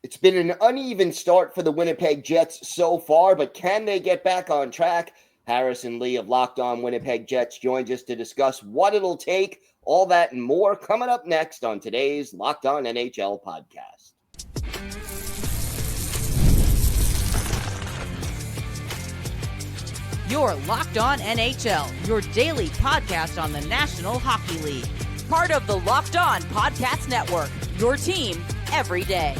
It's been an uneven start for the Winnipeg Jets so far, but can they get back on track? Harrison Lee of Locked On Winnipeg Jets joins us to discuss what it'll take, all that and more coming up next on today's Locked On NHL podcast. You're Locked On NHL, your daily podcast on the National Hockey League. Part of the Locked On Podcast Network, your team every day.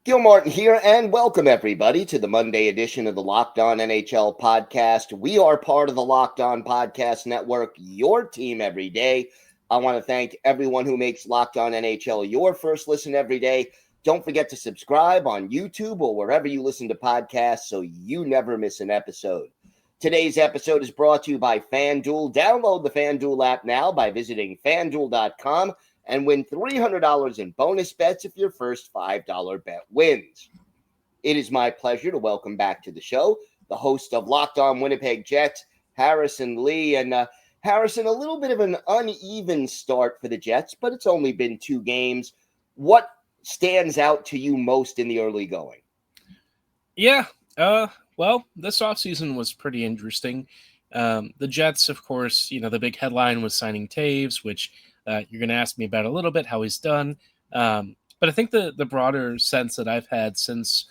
Gil Martin here, and welcome everybody to the Monday edition of the Locked On NHL podcast. We are part of the Locked On Podcast Network, your team every day. I want to thank everyone who makes Locked On NHL your first listen every day. Don't forget to subscribe on YouTube or wherever you listen to podcasts so you never miss an episode. Today's episode is brought to you by FanDuel. Download the FanDuel app now by visiting FanDuel.com and win $300 in bonus bets if your first $5 bet wins. It is my pleasure to welcome back to the show the host of Locked On Winnipeg Jets, Harrison Lee. And Harrison, a little bit of an uneven start for the Jets, but it's only been 2 games. What stands out to you most in the early going? Well, this offseason was pretty interesting. The Jets, of course, the big headline was signing Taves, which you're going to ask me about a little bit, how he's done. But I think the broader sense that I've had since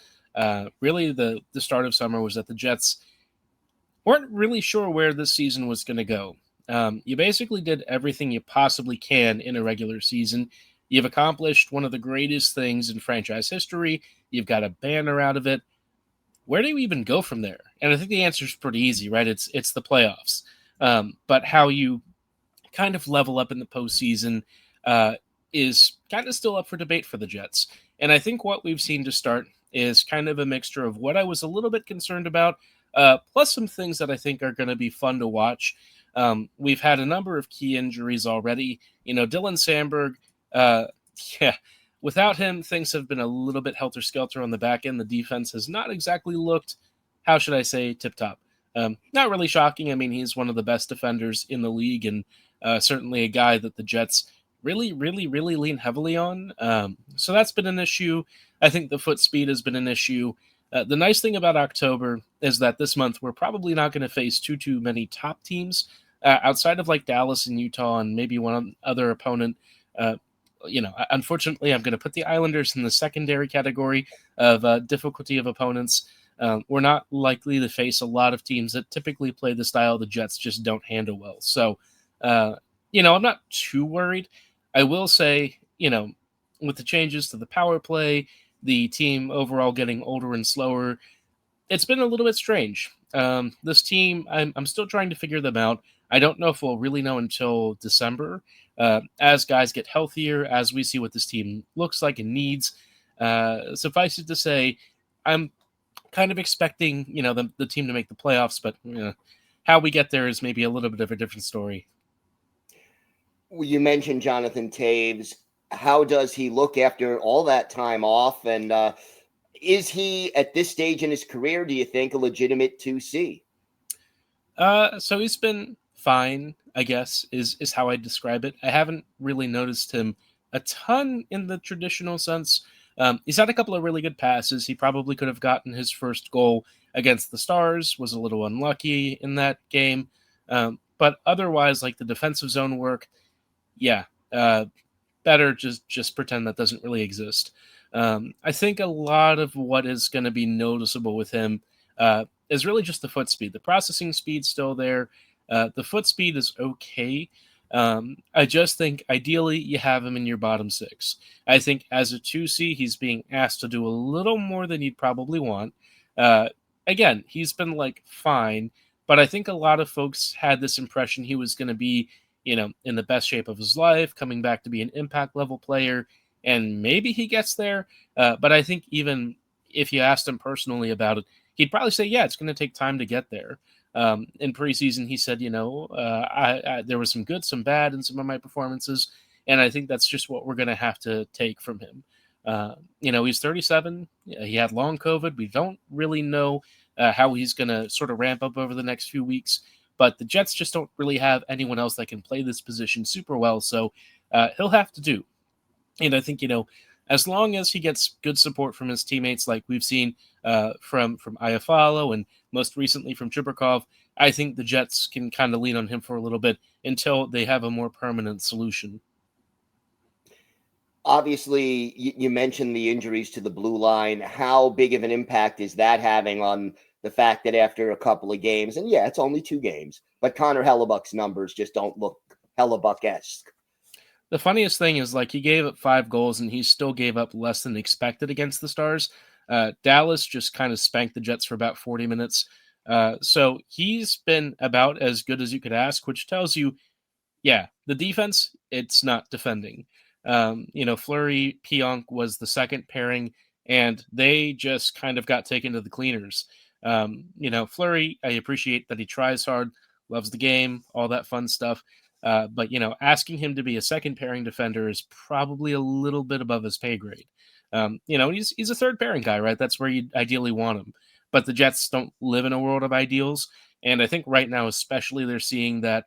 really the start of summer was that the Jets weren't really sure where this season was going to go. You basically did everything you possibly can in a regular season. You've accomplished one of the greatest things in franchise history. You've got a banner out of it. Where do you even go from there? And I think the answer is pretty easy, right? It's the playoffs. But how you kind of level up in the postseason is kind of still up for debate for the Jets. And I think what we've seen to start is kind of a mixture of what I was a little bit concerned about, plus some things that I think are going to be fun to watch. We've had a number of key injuries already. Dylan Sandberg, without him, things have been a little bit helter-skelter on the back end. The defense has not exactly looked, how should I say, tip-top. Not really shocking. I mean, he's one of the best defenders in the league and certainly a guy that the Jets really lean heavily on. So that's been an issue. I think the foot speed has been an issue. The nice thing about October is that this month we're probably not going to face too many top teams outside of like Dallas and Utah and maybe one other opponent. Unfortunately, I'm going to put the Islanders in the secondary category of difficulty of opponents. We're not likely to face a lot of teams that typically play the style the Jets just don't handle well. So, I'm not too worried. I will say, with the changes to the power play, the team overall getting older and slower, it's been a little bit strange. This team, I'm still trying to figure them out. I don't know if we'll really know until December. As guys get healthier, as we see what this team looks like and needs. Suffice it to say, I'm kind of expecting, the team to make the playoffs, but how we get there is maybe a little bit of a different story. You mentioned Jonathan Taves. How does he look after all that time off? And is he, at this stage in his career, do you think, a legitimate 2C? So he's been fine, I guess, is how I describe it. I haven't really noticed him a ton in the traditional sense. He's had a couple of really good passes. He probably could have gotten his first goal against the Stars, was a little unlucky in that game. But otherwise, like the defensive zone work, better just pretend that doesn't really exist. I think a lot of what is going to be noticeable with him is really just the foot speed. The processing speed's still there. The foot speed is okay. I just think ideally you have him in your bottom 6. I think as a 2C, he's being asked to do a little more than you'd probably want. Again, he's been fine, but I think a lot of folks had this impression he was going to be, in the best shape of his life, coming back to be an impact level player, and maybe he gets there. But I think even if you asked him personally about it, he'd probably say, yeah, it's going to take time to get there. In preseason, he said, there was some good, some bad in some of my performances. And I think that's just what we're going to have to take from him. He's 37. He had long COVID. We don't really know how he's going to sort of ramp up over the next few weeks. But the Jets just don't really have anyone else that can play this position super well. So he'll have to do. And I think, as long as he gets good support from his teammates, like we've seen from Iafallo and most recently from Chibrikov, I think the Jets can kind of lean on him for a little bit until they have a more permanent solution. Obviously, you mentioned the injuries to the blue line. How big of an impact is that having on the fact that after a couple of games, and yeah, it's only 2 games, but Connor Hellebuck's numbers just don't look Hellebuck-esque? The funniest thing is, like, he gave up 5 goals and he still gave up less than expected against the Stars. Dallas just kind of spanked the Jets for about 40 minutes. So he's been about as good as you could ask, which tells you, yeah, the defense, it's not defending. Fleury Pionk was the second pairing, and they just kind of got taken to the cleaners. Fleury, I appreciate that he tries hard, loves the game, all that fun stuff. But asking him to be a second pairing defender is probably a little bit above his pay grade. He's a third pairing guy, right? That's where you ideally want him. But the Jets don't live in a world of ideals, and I think right now, especially, they're seeing that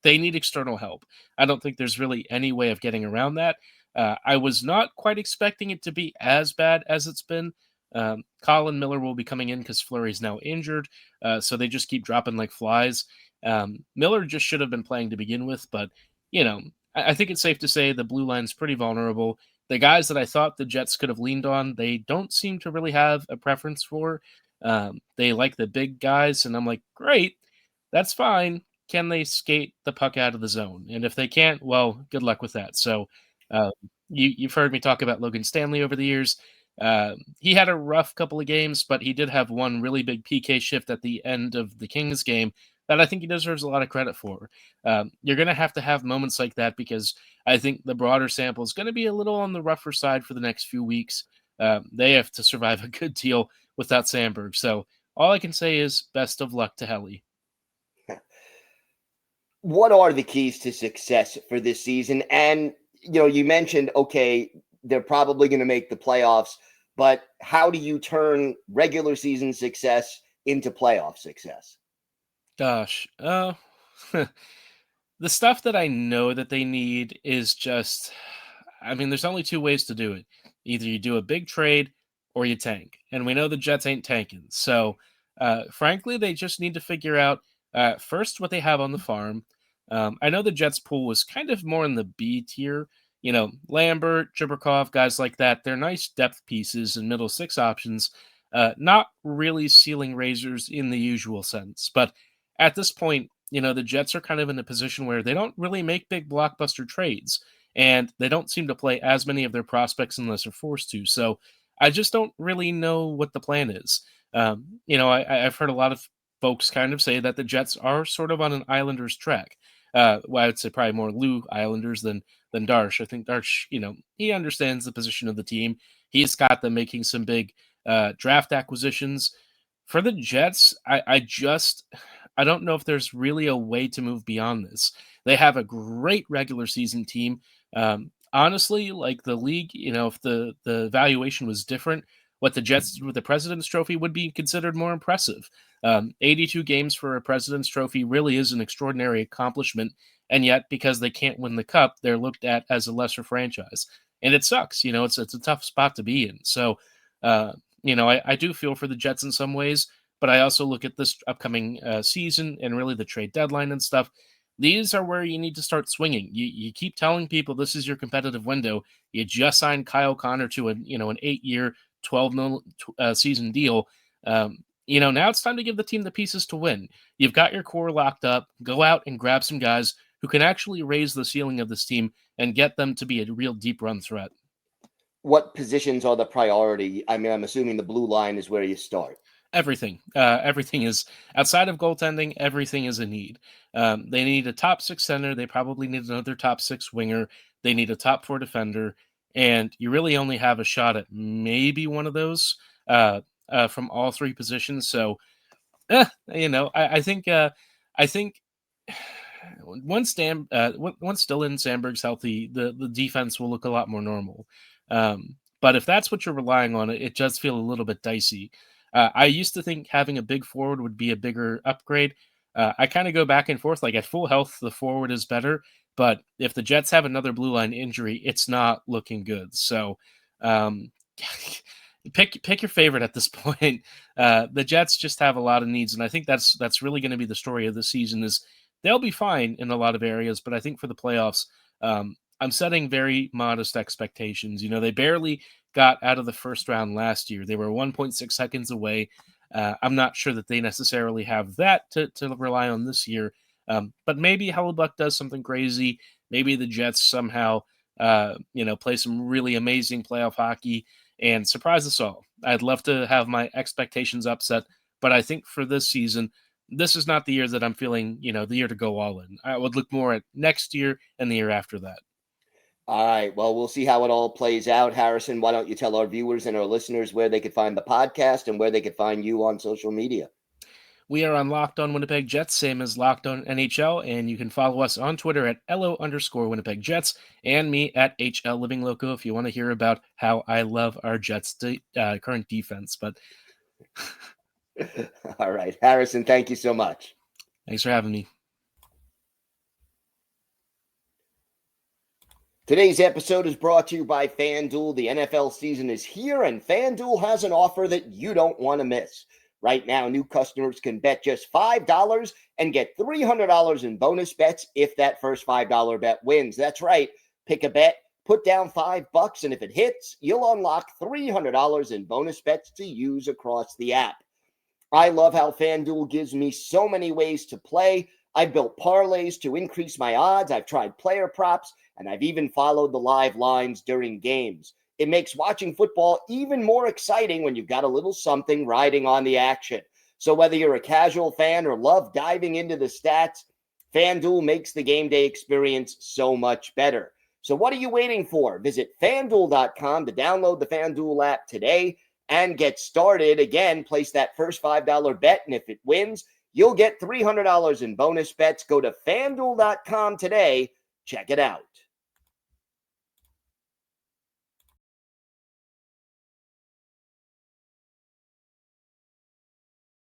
they need external help. I don't think there's really any way of getting around that. I was not quite expecting it to be as bad as it's been. Colin Miller will be coming in because Fleury's now injured, so they just keep dropping like flies. Miller just should have been playing to begin with, but I think it's safe to say the blue line's pretty vulnerable. The guys that I thought the Jets could have leaned on, they don't seem to really have a preference for. They like the big guys, and I'm like, great, that's fine. Can they skate the puck out of the zone? And if they can't, well, good luck with that. So you've heard me talk about Logan Stanley over the years. He had a rough couple of games, but he did have one really big PK shift at the end of the Kings game that I think he deserves a lot of credit for. You're going to have moments like that because I think the broader sample is going to be a little on the rougher side for the next few weeks. They have to survive a good deal without Sandberg. So all I can say is best of luck to Helly. What are the keys to success for this season? And, you mentioned, okay, they're probably going to make the playoffs, but how do you turn regular season success into playoff success? Gosh, the stuff that I know that they need is just, there's only 2 ways to do it. Either you do a big trade or you tank. And we know the Jets ain't tanking. So, frankly, they just need to figure out first what they have on the farm. I know the Jets pool was kind of more in the B tier. Lambert, Chibrikov, guys like that. They're nice depth pieces and middle 6 options. Not really ceiling raisers in the usual sense. But at this point, the Jets are kind of in a position where they don't really make big blockbuster trades. And they don't seem to play as many of their prospects unless they're forced to. So I just don't really know what the plan is. I've heard a lot of folks kind of say that the Jets are sort of on an Islanders track. I would say probably more Lou Islanders than Darsh. I think Darsh, he understands the position of the team. He's got them making some big draft acquisitions. For the Jets, I don't know if there's really a way to move beyond this. They have a great regular season team. Honestly, like the league, if the valuation was different, what the Jets did with the President's Trophy would be considered more impressive. 82 games for a President's Trophy really is an extraordinary accomplishment, and yet because they can't win the cup, they're looked at as a lesser franchise, and it sucks. It's a tough spot to be in. So, I do feel for the Jets in some ways, but I also look at this upcoming season and really the trade deadline and stuff. These are where you need to start swinging. You keep telling people this is your competitive window. You just signed Kyle Connor to an 8-year, 12 million season deal. Now it's time to give the team the pieces to win. You've got your core locked up. Go out and grab some guys who can actually raise the ceiling of this team and get them to be a real deep run threat. What positions are the priority? I'm assuming the blue line is where you start. Everything. Everything is outside of goaltending. Everything is a need. They need a top 6 center. They probably need another top 6 winger. They need a top 4 defender. And you really only have a shot at maybe one of those from all 3 positions. So, I think once Dylan Sandberg's healthy, the defense will look a lot more normal. But if that's what you're relying on, it does feel a little bit dicey. I used to think having a big forward would be a bigger upgrade. I kind of go back and forth. Like at full health, the forward is better. But if the Jets have another blue line injury, it's not looking good. So pick your favorite at this point. The Jets just have a lot of needs, and I think that's really going to be the story of the season. Is they'll be fine in a lot of areas, but I think for the playoffs, I'm setting very modest expectations. They barely got out of the first round last year. They were 1.6 seconds away. I'm not sure that they necessarily have that to rely on this year. But maybe Hellebuck does something crazy. Maybe the Jets somehow, play some really amazing playoff hockey and surprise us all. I'd love to have my expectations upset, but I think for this season, this is not the year that I'm feeling, the year to go all in. I would look more at next year and the year after that. All right. Well, we'll see how it all plays out. Harrison, why don't you tell our viewers and our listeners where they could find the podcast and where they could find you on social media? We are on Locked On Winnipeg Jets, same as Locked On NHL, and you can follow us on Twitter at LO_Winnipeg Jets and me at HL Living Loco if you want to hear about how I love our Jets' current defense. But all right, Harrison, thank you so much. Thanks for having me. Today's episode is brought to you by FanDuel. The NFL season is here, and FanDuel has an offer that you don't want to miss. Right now, new customers can bet just $5 and get $300 in bonus bets if that first $5 bet wins. That's right. Pick a bet, put down $5, and if it hits, you'll unlock $300 in bonus bets to use across the app. I love how FanDuel gives me so many ways to play. I've built parlays to increase my odds. I've tried player props, and I've even followed the live lines during games. It makes watching football even more exciting when you've got a little something riding on the action. So whether you're a casual fan or love diving into the stats, FanDuel makes the game day experience so much better. So what are you waiting for? Visit FanDuel.com to download the FanDuel app today and get started. Again, place that first $5 bet, and if it wins, you'll get $300 in bonus bets. Go to FanDuel.com today. Check it out.